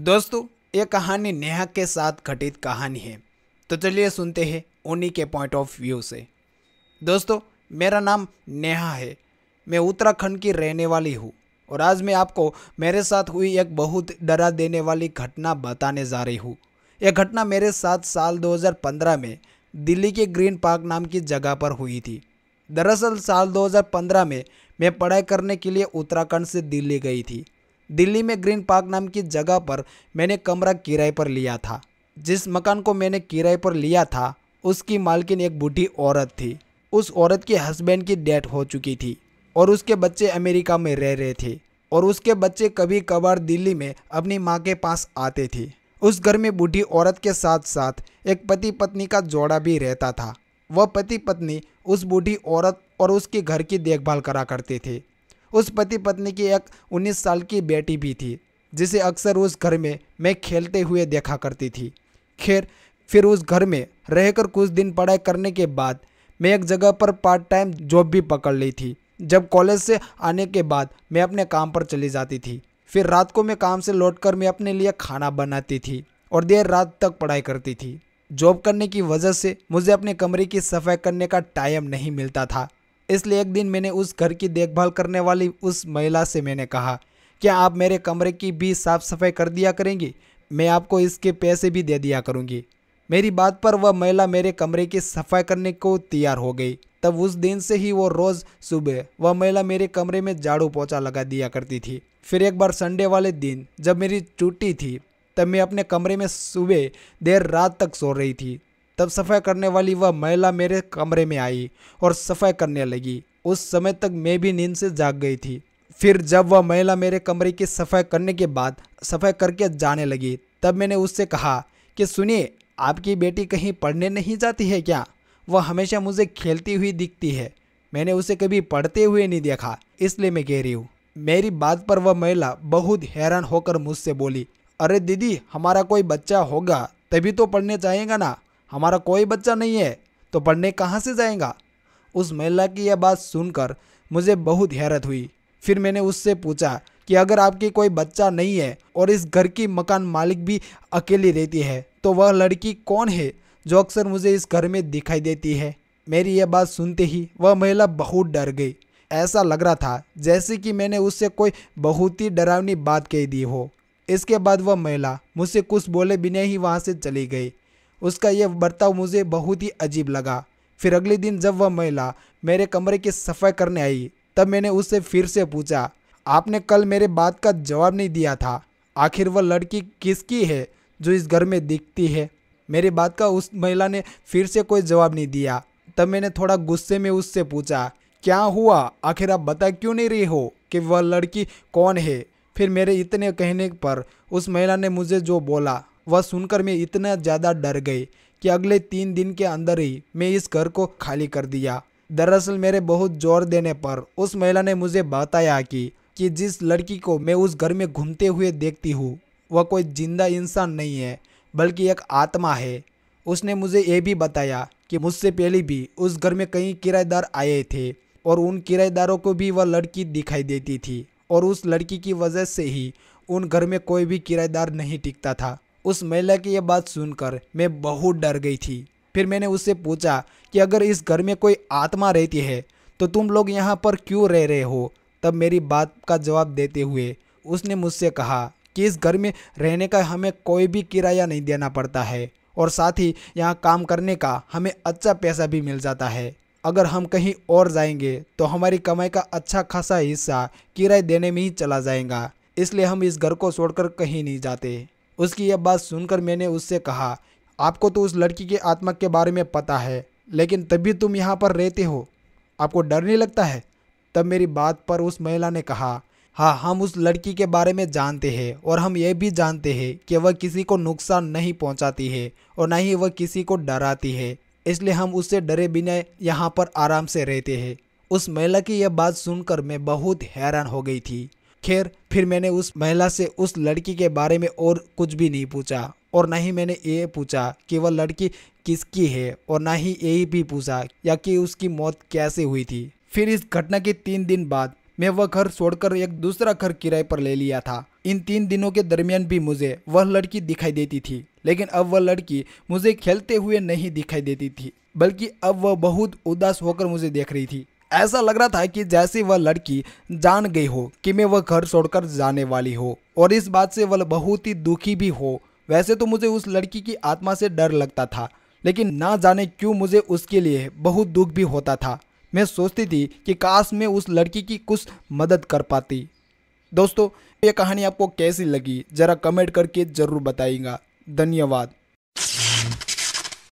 दोस्तों, ये कहानी नेहा के साथ घटित कहानी है। तो चलिए सुनते हैं उन्हीं के पॉइंट ऑफ व्यू से। दोस्तों, मेरा नाम नेहा है। मैं उत्तराखंड की रहने वाली हूँ और आज मैं आपको मेरे साथ हुई एक बहुत डरा देने वाली घटना बताने जा रही हूँ। यह घटना मेरे साथ साल 2015 में दिल्ली के ग्रीन पार्क नाम की जगह पर हुई थी। दरअसल साल 2015 में मैं पढ़ाई करने के लिए उत्तराखंड से दिल्ली गई थी। दिल्ली में ग्रीन पार्क नाम की जगह पर मैंने कमरा किराए पर लिया था। जिस मकान को मैंने किराए पर लिया था उसकी मालकिन एक बूढ़ी औरत थी। उस औरत के हस्बैंड की डेथ हो चुकी थी और उसके बच्चे अमेरिका में रह रहे थे और उसके बच्चे कभी कभार दिल्ली में अपनी माँ के पास आते थे। उस घर में बूढ़ी औरत के साथ साथ एक पति पत्नी का जोड़ा भी रहता था। वह पति पत्नी उस बूढ़ी औरत और उसके घर की देखभाल करा करते थे। उस पति पत्नी की एक 19 साल की बेटी भी थी जिसे अक्सर उस घर में मैं खेलते हुए देखा करती थी। खैर, फिर उस घर में रहकर कुछ दिन पढ़ाई करने के बाद मैं एक जगह पर पार्ट टाइम जॉब भी पकड़ ली थी। जब कॉलेज से आने के बाद मैं अपने काम पर चली जाती थी। फिर रात को मैं काम से लौटकर मैं अपने लिए खाना बनाती थी और देर रात तक पढ़ाई करती थी। जॉब करने की वजह से मुझे अपने कमरे की सफाई करने का टाइम नहीं मिलता था। इसलिए एक दिन मैंने उस घर की देखभाल करने वाली उस महिला से मैंने कहा, क्या आप मेरे कमरे की भी साफ़ सफाई कर दिया करेंगी? मैं आपको इसके पैसे भी दे दिया करूंगी। मेरी बात पर वह महिला मेरे कमरे की सफाई करने को तैयार हो गई। तब उस दिन से ही वो रोज़ सुबह वह महिला मेरे कमरे में झाड़ू पोछा लगा दिया करती थी। फिर एक बार संडे वाले दिन जब मेरी छुट्टी थी तब मैं अपने कमरे में सुबह देर रात तक सो रही थी। तब सफाई करने वाली वह महिला मेरे कमरे में आई और सफाई करने लगी। उस समय तक मैं भी नींद से जाग गई थी। फिर जब वह महिला मेरे कमरे की सफाई करने के बाद सफाई करके जाने लगी तब मैंने उससे कहा कि सुनिए, आपकी बेटी कहीं पढ़ने नहीं जाती है क्या? वह हमेशा मुझे खेलती हुई दिखती है। मैंने उसे कभी पढ़ते हुए नहीं देखा, इसलिए मैं कह रही हूँ। मेरी बात पर वह महिला बहुत हैरान होकर मुझसे बोली, अरे दीदी, हमारा कोई बच्चा होगा तभी तो पढ़ने जाएगा ना। हमारा कोई बच्चा नहीं है तो पढ़ने कहाँ से जाएगा? उस महिला की यह बात सुनकर मुझे बहुत हैरत हुई। फिर मैंने उससे पूछा कि अगर आपकी कोई बच्चा नहीं है और इस घर की मकान मालिक भी अकेली रहती है तो वह लड़की कौन है जो अक्सर मुझे इस घर में दिखाई देती है? मेरी यह बात सुनते ही वह महिला बहुत डर गई। ऐसा लग रहा था जैसे कि मैंने उससे कोई बहुत ही डरावनी बात कह दी हो। इसके बाद वह महिला मुझसे कुछ बोले बिना ही वहाँ से चली गई। उसका यह बर्ताव मुझे बहुत ही अजीब लगा। फिर अगले दिन जब वह महिला मेरे कमरे की सफाई करने आई तब मैंने उससे फिर से पूछा, आपने कल मेरे बात का जवाब नहीं दिया था। आखिर वह लड़की किसकी है जो इस घर में दिखती है? मेरी बात का उस महिला ने फिर से कोई जवाब नहीं दिया। तब मैंने थोड़ा गुस्से में उससे पूछा, क्या हुआ? आखिर आप बता क्यों नहीं रही हो कि वह लड़की कौन है? फिर मेरे इतने कहने पर उस महिला ने मुझे जो बोला वह सुनकर मैं इतना ज़्यादा डर गई कि अगले 3 दिन के अंदर ही मैं इस घर को खाली कर दिया। दरअसल मेरे बहुत जोर देने पर उस महिला ने मुझे बताया कि जिस लड़की को मैं उस घर में घूमते हुए देखती हूँ वह कोई जिंदा इंसान नहीं है बल्कि एक आत्मा है। उसने मुझे ये भी बताया कि मुझसे पहले भी उस घर में कई किराएदार आए थे और उन किराएदारों को भी वह लड़की दिखाई देती थी और उस लड़की की वजह से ही उन घर में कोई भी किराएदार नहीं टिकता था। उस महिला की यह बात सुनकर मैं बहुत डर गई थी। फिर मैंने उससे पूछा कि अगर इस घर में कोई आत्मा रहती है तो तुम लोग यहाँ पर क्यों रह रहे हो? तब मेरी बात का जवाब देते हुए उसने मुझसे कहा कि इस घर में रहने का हमें कोई भी किराया नहीं देना पड़ता है और साथ ही यहाँ काम करने का हमें अच्छा पैसा भी मिल जाता है। अगर हम कहीं और जाएंगे तो हमारी कमाई का अच्छा खासा हिस्सा किराए देने में ही चला जाएगा, इसलिए हम इस घर को छोड़कर कहीं नहीं जाते। उसकी यह बात सुनकर मैंने उससे कहा, आपको तो उस लड़की के आत्मा के बारे में पता है लेकिन तभी तुम यहाँ पर रहते हो, आपको डर नहीं लगता है? तब मेरी बात पर उस महिला ने कहा, हाँ, हम उस लड़की के बारे में जानते हैं और हम ये भी जानते हैं कि वह किसी को नुकसान नहीं पहुँचाती है और न ही वह किसी को डराती है, इसलिए हम उससे डरे बिना यहाँ पर आराम से रहते हैं। उस महिला की यह बात सुनकर मैं बहुत हैरान हो गई थी। खैर, फिर मैंने उस महिला से उस लड़की के बारे में और कुछ भी नहीं पूछा और ना ही मैंने ये पूछा कि वह लड़की किसकी है और ना ही यही भी पूछा या कि उसकी मौत कैसे हुई थी। फिर इस घटना के 3 दिन बाद मैं वह घर छोड़कर एक दूसरा घर किराए पर ले लिया था। इन 3 दिनों के दरमियान भी मुझे वह लड़की दिखाई देती थी, लेकिन अब वह लड़की मुझे खेलते हुए नहीं दिखाई देती थी, बल्कि अब वह बहुत उदास होकर मुझे देख रही थी। ऐसा लग रहा था कि जैसे वह लड़की जान गई हो कि मैं वह घर छोड़कर जाने वाली हो, और इस बात से वह बहुत ही दुखी भी हो। वैसे तो मुझे उस लड़की की आत्मा से डर लगता था, लेकिन ना जाने क्यों मुझे उसके लिए बहुत दुख भी होता था। मैं सोचती थी कि काश मैं उस लड़की की कुछ मदद कर पाती। दोस्तों, ये कहानी आपको कैसी लगी जरा कमेंट करके ज़रूर बताइएगा। धन्यवाद।